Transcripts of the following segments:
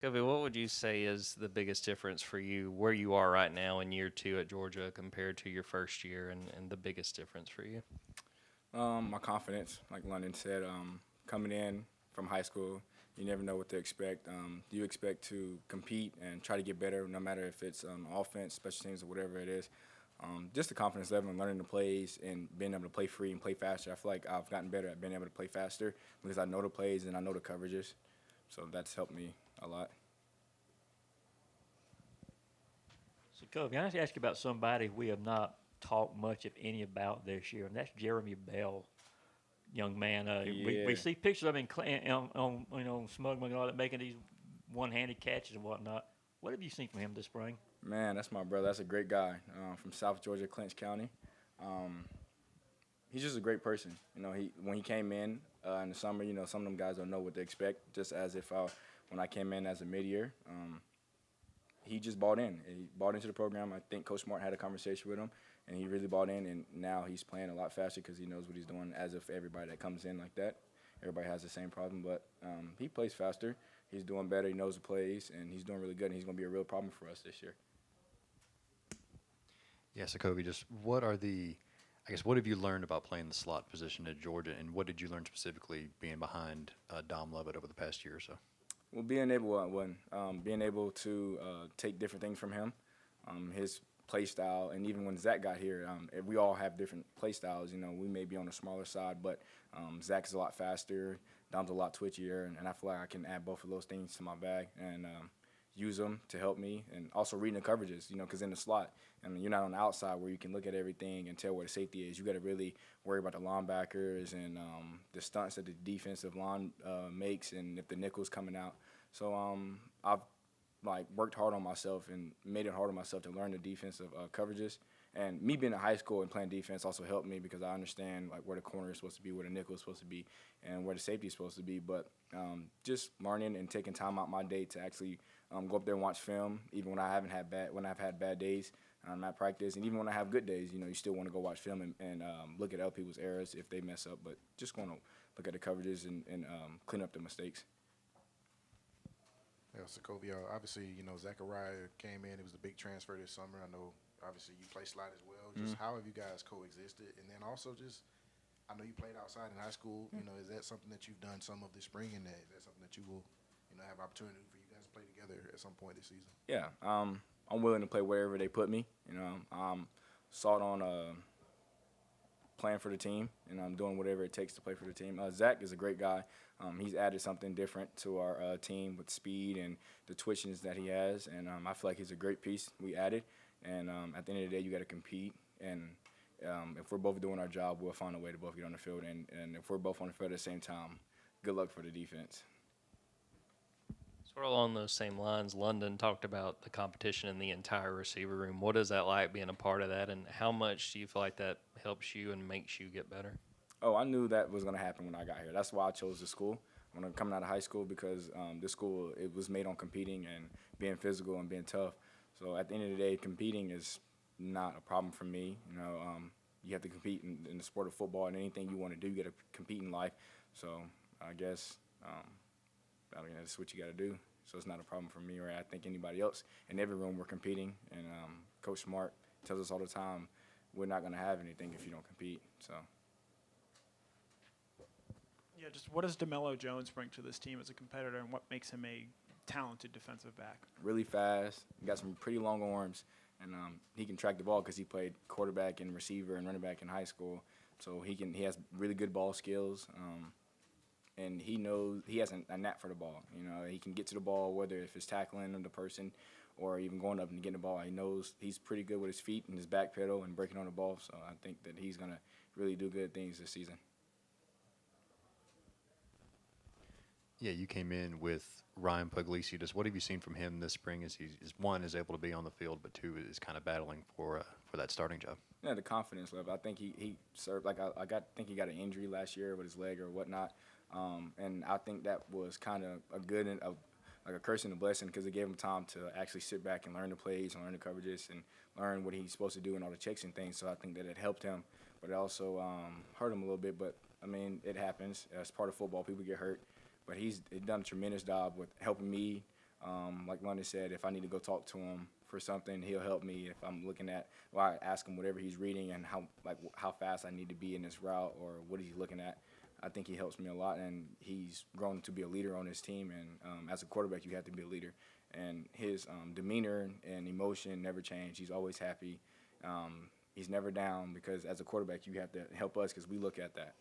Kobe, what would you say is the biggest difference for you where you are right now in year two at Georgia compared to your first year and the biggest difference for you? My confidence, like London said, coming in from high school, you never know what to expect. You expect to compete and try to get better, no matter if it's offense, special teams, or whatever it is. Just the confidence level and learning the plays and being able to play free and play faster. I feel like I've gotten better at being able to play faster because I know the plays and I know the coverages. So that's helped me a lot. So, Kobe, I have to ask you about somebody we have not talked much, if any, about this year, and that's Jeremy Bell, young man. We Yeah, see pictures of him on Smug and all that, making these one-handed catches and whatnot. What have you seen from him this spring? man, that's my brother. That's a great guy from South Georgia, Clinch County. Um, he's just a great person. He when he came in the summer, some of them guys don't know what to expect. Just as if when I came in as a mid-year, he just bought in. He bought into the program. I think Coach Smart had a conversation with him, and he really bought in. And now he's playing a lot faster because he knows what he's doing. As if everybody that comes in like that, everybody has the same problem. But he plays faster. He's doing better. He knows the plays, and he's doing really good. And he's going to be a real problem for us this year. Yeah, Sacovie, just what are I guess, what have you learned about playing the slot position at Georgia, and what did you learn specifically being behind Dom Lovett over the past year or so? Well, being able to take different things from him, his play style, and even when Zach got here, we all have different play styles. We may be on the smaller side, but Zach's a lot faster, Dom's a lot twitchier, and I feel like I can add both of those things to my bag and use them to help me, and also reading the coverages. Because in the slot, I mean, you're not on the outside where you can look at everything and tell where the safety is. You got to really worry about the linebackers and the stunts that the defensive line makes, and if the nickel's coming out. So I've worked hard on myself and made it hard on myself to learn the defensive coverages. And me being in high school and playing defense also helped me because I understand where the corner is supposed to be, where the nickel is supposed to be, and where the safety is supposed to be. But just learning and taking time out my day to actually go up there and watch film, even when I've had bad days at practice, and even when I have good days, you still want to go watch film and look at other people's errors if they mess up. But just going to look at the coverages and clean up the mistakes. Yeah, Sacovie, obviously, Zachariah came in. It was a big transfer this summer. I know, obviously, you play slide as well. Just how have you guys coexisted? And then also just, I know you played outside in high school. Is that something that you've done some of this spring? And is that something that you will, have opportunity for you guys to play together at some point this season? Yeah, I'm willing to play wherever they put me. I'm sought on playing for the team, and I'm doing whatever it takes to play for the team. Zach is a great guy. He's added something different to our team with speed and the twitchiness that he has, and I feel like he's a great piece we added. And at the end of the day, you got to compete, and if we're both doing our job, we'll find a way to both get on the field. And if we're both on the field at the same time, good luck for the defense. Sort of along those same lines, London talked about the competition in the entire receiver room. What is that like being a part of that, and how much do you feel like that helps you and makes you get better? Oh, I knew that was going to happen when I got here. That's why I chose the school when I'm coming out of high school because this school, it was made on competing and being physical and being tough. So at the end of the day, competing is not a problem for me. You have to compete in the sport of football, and anything you want to do, you got to compete in life. So I guess that's what you got to do. So it's not a problem for me or I think anybody else. In every room, we're competing, and Coach Smart tells us all the time, we're not going to have anything if you don't compete. So. Yeah, just what does DeMello Jones bring to this team as a competitor, and what makes him a talented defensive back? Really fast, got some pretty long arms, and he can track the ball because he played quarterback and receiver and running back in high school. So he has really good ball skills, and he has a knack for the ball. He can get to the ball whether if it's tackling the person or even going up and getting the ball. He knows he's pretty good with his feet and his back pedal and breaking on the ball. So I think that he's gonna really do good things this season. Yeah, you came in with Ryan Puglisi. Just what have you seen from him this spring as one is able to be on the field, but two is kind of battling for that starting job? Yeah, the confidence level. I think he served think he got an injury last year with his leg or whatnot, and I think that was kind of a good and a curse and a blessing because it gave him time to actually sit back and learn the plays and learn the coverages and learn what he's supposed to do and all the checks and things. So I think that it helped him, but it also hurt him a little bit. But I mean, it happens. It's part of football. People get hurt. But he's done a tremendous job with helping me Like London said, if I need to go talk to him for something, he'll help me. If I'm looking at, well, I ask him whatever he's reading and how fast I need to be in this route or what he's looking at. I think he helps me a lot, and he's grown to be a leader on his team. And as a quarterback, you have to be a leader. And his demeanor and emotion never change. He's always happy. He's never down because as a quarterback, you have to help us because we look at that.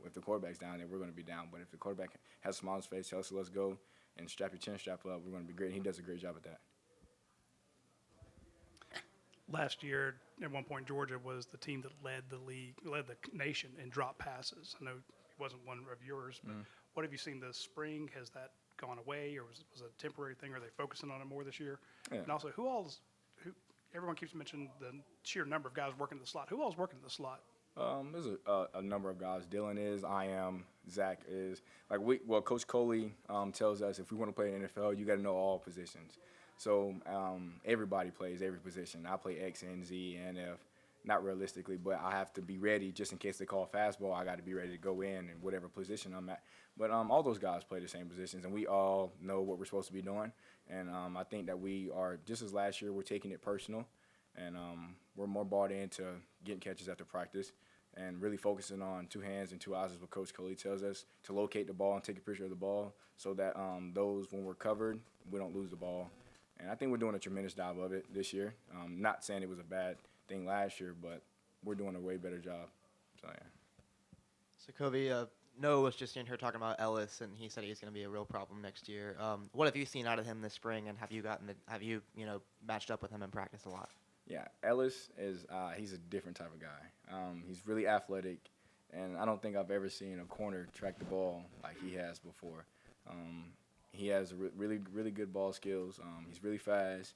If the quarterback's down, then we're going to be down. But if the quarterback has a smile on his face, tells us let's go, and strap your chin strap up, we're going to be great. And he does a great job at that. Last year, at one point, Georgia was the team that led the league, led the nation in drop passes. I know it wasn't one of yours, but what have you seen this spring? Has that gone away, or was it a temporary thing? Are they focusing on it more this year? Yeah. And also, everyone keeps mentioning the sheer number of guys working the slot. Who all's working the slot? There's a number of guys. Dylan is, I am, Zach is. Coach Coley tells us if we want to play in the NFL, you got to know all positions. So everybody plays every position. I play X, N, Z, and F. Not realistically, but I have to be ready just in case they call fastball. I got to be ready to go in whatever position I'm at. But all those guys play the same positions, and we all know what we're supposed to be doing. And I think that we are, just as last year, we're taking it personal. And we're more bought into getting catches after practice and really focusing on 2 hands and 2 eyes is what Coach Coley tells us, to locate the ball and take a picture of the ball so that when we're covered, we don't lose the ball. And I think we're doing a tremendous job of it this year. Not saying it was a bad thing last year, but we're doing a way better job. So, yeah. Sacovie, Noah was just in here talking about Ellis, and he said he's going to be a real problem next year. What have you seen out of him this spring, and have you matched up with him in practice a lot? Yeah, Ellis is he's a different type of guy. He's really athletic, and I don't think I've ever seen a corner track the ball like he has before. He has really good ball skills. He's really fast,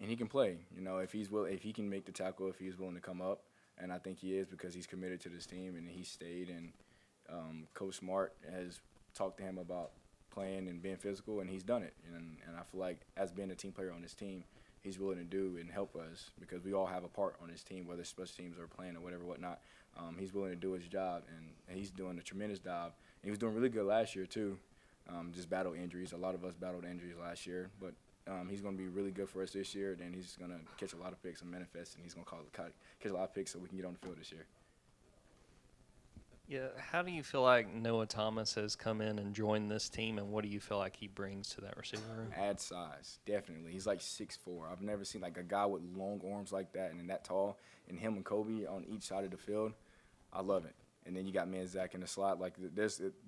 and he can play. If he can make the tackle, if he's willing to come up, and I think he is because he's committed to this team and he stayed. And Coach Smart has talked to him about playing and being physical, and he's done it. And I feel like as being a team player on this team, he's willing to do and help us because we all have a part on this team, whether it's special teams or playing or whatnot. He's willing to do his job, and he's doing a tremendous job. And he was doing really good last year too. Just battled injuries. A lot of us battled injuries last year, but he's going to be really good for us this year. Then he's going to catch a lot of picks and manifest, and he's going to catch a lot of picks so we can get on the field this year. Yeah, how do you feel like Noah Thomas has come in and joined this team, and what do you feel like he brings to that receiver room? Add size, definitely. He's like 6'4". I've never seen like a guy with long arms like that and that tall, and him and Kobe on each side of the field. I love it. And then you got me and Zach in the slot. Like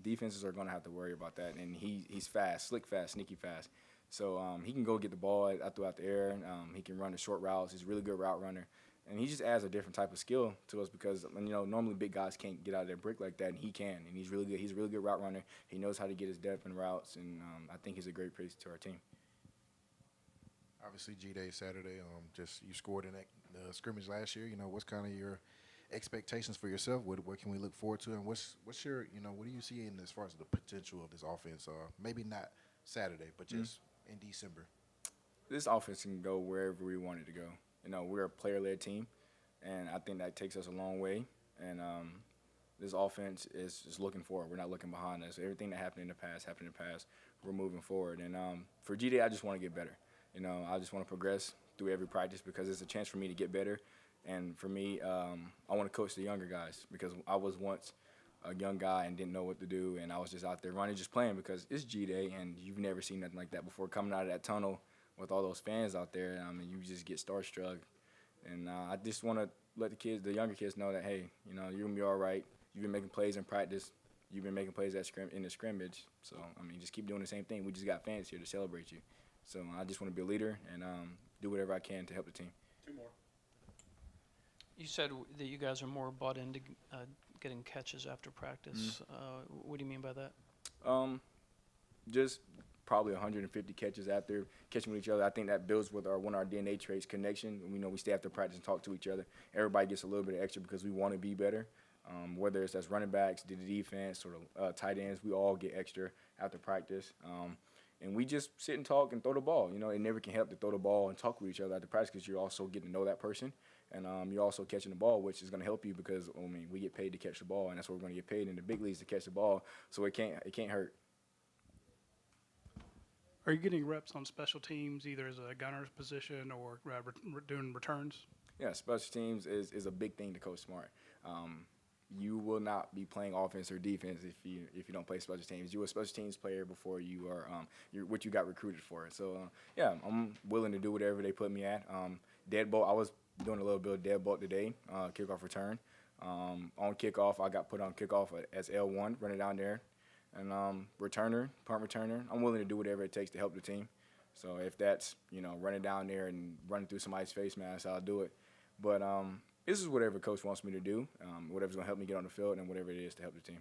defenses are going to have to worry about that, and he's fast, slick fast, sneaky fast. So he can go get the ball throughout the air. He can run the short routes. He's a really good route runner. And he just adds a different type of skill to us because, normally big guys can't get out of their brick like that, and he can. And he's really good. He's a really good route runner. He knows how to get his depth in routes, and I think he's a great piece to our team. Obviously, G-Day Saturday. Just you scored in that scrimmage last year. What's kind of your expectations for yourself? What can we look forward to? And what's your what do you see in as far as the potential of this offense? Maybe not Saturday, but just in December. This offense can go wherever we want it to go. We're a player-led team, and I think that takes us a long way. And this offense is just looking forward. We're not looking behind us. Everything that happened in the past happened in the past. We're moving forward. And for G-Day, I just want to get better. I just want to progress through every practice because it's a chance for me to get better. And for me, I want to coach the younger guys because I was once a young guy and didn't know what to do, and I was just out there running, just playing because it's G-Day, and you've never seen nothing like that before. Coming out of that tunnel with all those fans out there, you just get starstruck. And I just want to let the younger kids know that, hey, you're going to be all right. You've been making plays in practice. You've been making plays in the scrimmage. So, just keep doing the same thing. We just got fans here to celebrate you. So I just want to be a leader and do whatever I can to help the team. 2 more. You said that you guys are more bought into getting catches after practice. What do you mean by that? Just probably 150 catches after catching with each other. I think that builds with one of our DNA traits, connection. We stay after practice and talk to each other. Everybody gets a little bit of extra because we want to be better. Whether it's that's running backs, the defense, or tight ends, we all get extra after practice. And we just sit and talk and throw the ball. It never can help to throw the ball and talk with each other after practice because you're also getting to know that person. And you're also catching the ball, which is going to help you because, we get paid to catch the ball, and that's what we're going to get paid in the big leagues to catch the ball. So it can't hurt. Are you getting reps on special teams, either as a gunner's position or doing returns? Yeah, special teams is a big thing to Coach Smart. You will not be playing offense or defense if you don't play special teams. You're a special teams player before you are what you got recruited for. So yeah, I'm willing to do whatever they put me at. Deadbolt, I was doing a little bit of deadbolt today, kickoff return. On kickoff, I got put on kickoff as L1, running down there, and returner, punt returner. I'm willing to do whatever it takes to help the team. So if that's running down there and running through somebody's face mask, I'll do it. But this is whatever coach wants me to do, whatever's going to help me get on the field and whatever it is to help the team.